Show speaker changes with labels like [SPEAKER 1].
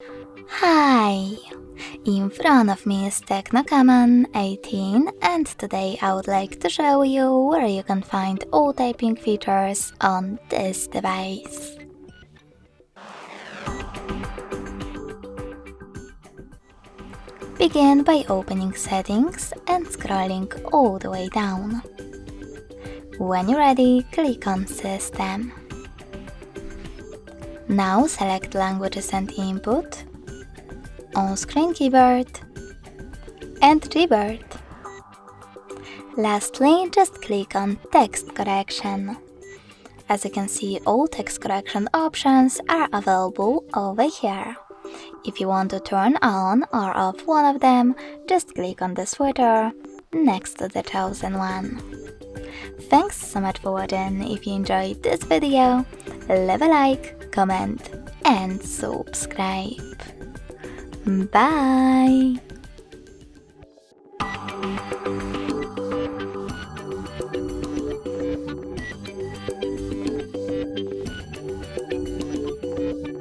[SPEAKER 1] Hi! In front of me is Tecno Camon 18 and today I would like to show you where you can find all typing features on this device. Begin by opening Settings and scrolling all the way down. When you're ready, click on System. Now select Languages and Input, On-Screen Keyboard, and Keyboard. Lastly, just click on Text Correction. As you can see, all text correction options are available over here. If you want to turn on or off one of them, just click on the sweater next to the chosen one. Thanks so much for watching. If you enjoyed this video, leave a like, comment and subscribe. Bye!